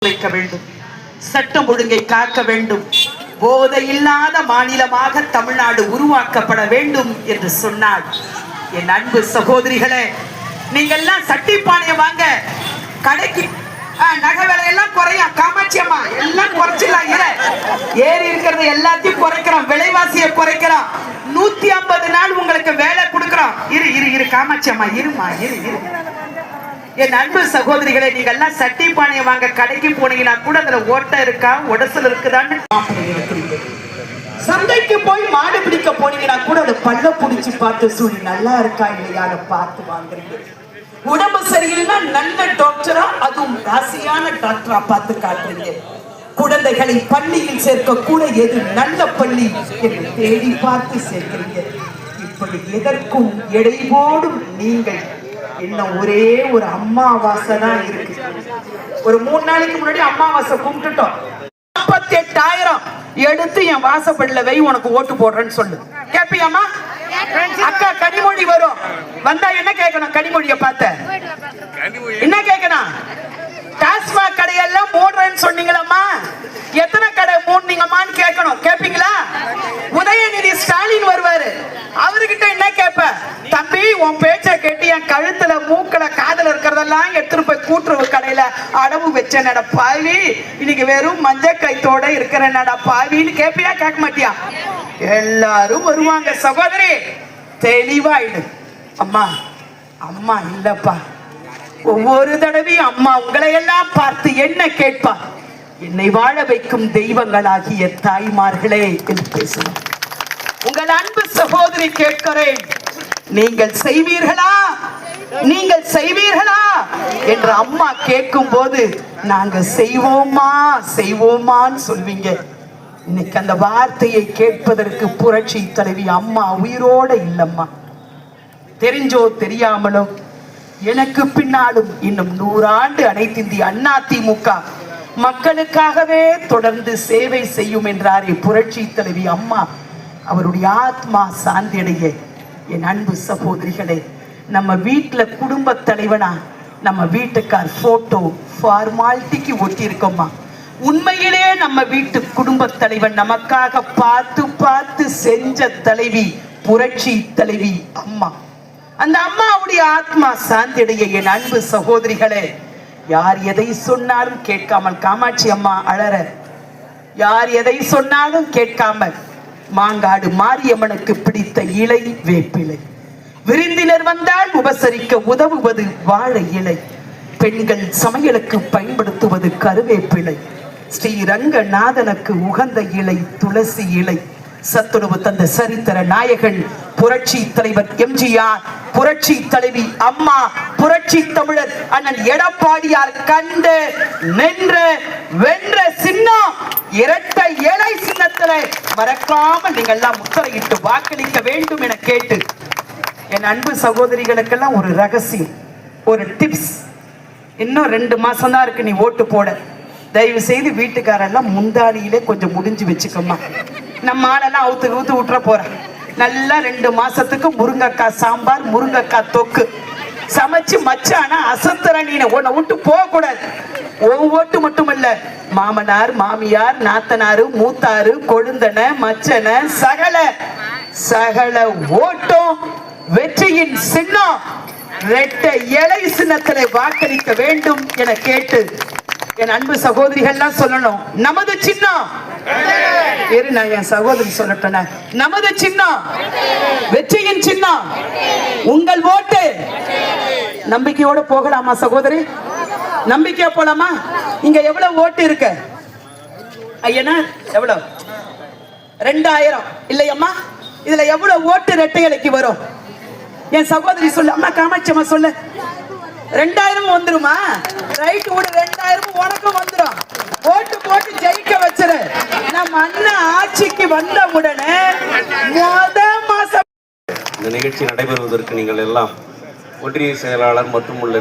வைக்க வேண்டும், சட்டம் ஒழுங்கை காக்க வேண்டும், போதை இல்லாத மாநிலமாக தமிழ்நாடு உருவாக்கப்பட வேண்டும் என்று சொன்னார். என் அன்பு சகோதரிகளே, நீங்கள்லாம் சட்டிப்பானைய வாங்க, கடைக்கு நகை விலையெல்லாம் குறையும். காமாட்சி அம்மா எல்லாம் குறைச்சிடலாம். ஏறி இருக்கிறது எல்லாத்தையும் குறைக்கிறோம், விலைவாசியை குறைக்கிறோம். 150 நாள் உங்களுக்கு வேலை கொடுக்கிறோம். இரு காமாட்சி அம்மா, இருமா இரு. என் அன்பு சகோதரிகளை, நீங்க எல்லாம் சட்டி பானையை வாங்க கடைக்கு போனீங்கன்னா கூட அதுல ஓட்டை இருக்கா, உடசல் இருக்குதான்னு சந்தைக்கு போய் மாடு பிடிக்க போனீங்கன்னா கூட அது பல்ல புடிச்சு பார்த்து சொல்லி நல்லா இருக்கா இல்லையான்னு பார்த்து வாங்குறீங்க. உடம்பு சரியில்லைன்னா நல்ல டாக்டரா, அதுவும் ராசியான டாக்டரா பார்த்து காட்டுறீங்க. குழந்தைகளை பள்ளியில் சேர்க்க கூட எது நல்ல பள்ளி என்று தேடி பார்த்து சேர்க்கிறீங்க. இப்படி எதற்கும் எடை போடும் நீங்கள் இன்னும் ஒரே ஒரு அம்மாவாசை தான் இருக்கு. ஒரு 3 நாளைக்கு முன்னாடி அம்மாவாசை கும்பிட்டுட்டோம். 48,000 எடுத்து என் வாசப்படில வை, உனக்கு ஓட்டு போடுறேன்னு சொல்லு. கேப்பியாமா? அக்கா கனிமொழி வரும், வந்தா என்ன கேட்கணும்? கனிமொழிய பார்த்த என்ன கேட்கணும்? டாஸ்மாக் கடையெல்லாம் மூடுறேன்னு சொன்னீங்களம்மா, எத்தனை கடை மூடுனீங்கம்மான்னு கேட்கணும். கேப்பீங்களா? உதயநிதி ஸ்டாலின் வருவாரு, அவர்கிட்ட என்ன கேட்ப? தம்பி, உன் பேச்ச கேட்டு என் கழுத்துல மூக்கல காதல இருக்கிறதெல்லாம் எடுத்துட்டு போய் கூட்டுறவு கடையில அடவு வச்ச நட பாவி, இன்னைக்கு வெறும் மஞ்சள் கைத்தோட இருக்கிற நட பாவின்னு கேப்பியா? கேட்க மாட்டியா? எல்லாரும் வருவாங்க. சகோதரி, தெளிவாயிடு. அம்மா அம்மா இல்லப்பா, ஒவ்வொரு தடவையும் அம்மா உங்களை எல்லாம் பார்த்து என்ன கேட்பா? என்னை வாழ வைக்கும் தெய்வங்களாகிய தாய்மார்களே என்று பேசணும். உங்கள் அன்பு சகோதரி கேட்கிறேன், நீங்கள் செய்வீர்களா, நீங்கள் செய்வீர்களா என்று அம்மா கேட்கும் போது நாங்க செய்வோமா செய்வோமான்னு சொல்வீங்க. இன்னைக்கு அந்த வார்த்தையை கேட்பதற்கு புரட்சி தலைவி அம்மா உயிரோட இல்லம்மா. தெரிஞ்சோ தெரியாமலோ எனக்கு பின்னாலும் இன்னும் 100 ஆண்டு அனைத்து இந்திய அண்ணா திமுக மக்களுக்காகவே தொடர்ந்து சேவை செய்யும் என்றாரே புரட்சி தலைவி அம்மா. அவருடைய ஆத்மா சாந்தியடைய என் அன்பு சகோதரிகளே, நம்ம வீட்டுல குடும்ப தலைவனா நம்ம வீட்டுக்கார் போட்டோ ஃபார்மாலிட்டிக்கு ஒட்டி இருக்கோமா? உண்மையிலே நம்ம வீட்டு குடும்ப தலைவன் நமக்காக பார்த்து பார்த்து செஞ்ச தலைவி புரட்சி தலைவி அம்மா. அந்த அம்மாவுடைய ஆத்மா சாந்தியடைய என் அன்பு சகோதரிகளே, யார் எதை சொன்னாலும் கேட்காமல் காமாட்சி அம்மா அழற, யார் எதை சொன்னாலும் கேட்காமல் மாங்காடு மாரியம்மனுக்கு பிடித்த இலை வேப்பிலை, விருந்தினர் வந்தால் உபசரிக்க உதவுவது வாழை இலை, பெண்கள் சமையலுக்கு பயன்படுத்துவது கருவேப்பிலை, ஸ்ரீரங்கநாதனுக்கு உகந்த இலை துளசி இலை, சத்துணவு தந்த சரித்திர நாயகன் புரட்சி தலைவர் எம்ஜிஆர், புரட்சி தலைவி அம்மா, புரட்சி தமிழர் அண்ணன் எடப்பாடியார் கண்டு நின்ற வென்ற சின்னம் இரட்டை இலை சின்னத்துல மறக்காம நீங்க எல்லாம் முத்திரையிட்டு வாக்களிக்க வேண்டும் என கேட்டு, என் அன்பு சகோதரிகளுக்கெல்லாம் ஒரு ரகசியம், ஒரு டிப்ஸ். இன்னும் 2 மாசம் தான் இருக்கு நீ ஓட்டு போட. தயவு செய்து வீட்டுக்காரெல்லாம் முந்தாடியிலே கொஞ்சம் முடிஞ்சு வச்சுக்கோமா. நம்ம ஆளெல்லாம் ஊத்து விட்டுற போறேன். நல்லா 2 மாசத்துக்கு முருங்கக்காய் சாம்பார், முருங்கக்காய் தொக்கு சமைச்சு மச்சானா அசத்துற. நீ உன்னை விட்டு போக கூடாது. ஓட்டு மட்டும் இல்ல, மாமனார் மாமியார் நாத்தனாரு மூத்தாரு கொழுந்தன மச்சன சகல ஓட்டும் வெற்றியின் சின்னம் இரட்டை இலை சின்னத்திலே வாக்களிக்க வேண்டும் என கேட்டு, என் அன்பு சகோதரிகள்லாம் சொல்லணும், நமது சின்னம் நான் என் சகோதரி சொல்லட்டேன், நமது சின்னம் வெற்றியின் சின்னம், உங்கள் ஓட்டு. நம்பிக்கையோட போகலாமா சகோதரி? நம்பிக்கையா போலாமா? இங்க எவ்வளவு ஓட்டு இருக்கு ஐயனா? எவ்வளவு? 2000 இல்லையம்மா? இதுல எவ்வளவு ஓட்டு இரட்டை இலைக்கு வரும்? என் சகோதரி சொல்லு. அம்மா காமாட்சி அம்மா சொல்லு. 2000 வந்துருமா? ரைட், ஒரு 2000 உனக்கும் வந்துடும். ஓட்டு போட்டு ஜெயிக்க வச்சிரு. நம்ம அண்ணன் ஆட்சிக்கு வந்த உடனே மாசம் இந்த நிகழ்ச்சி நடைபெறுவதற்கு நீங்கள் எல்லாம் ஒன்றிய செயலாளர் மற்றும் உள்ள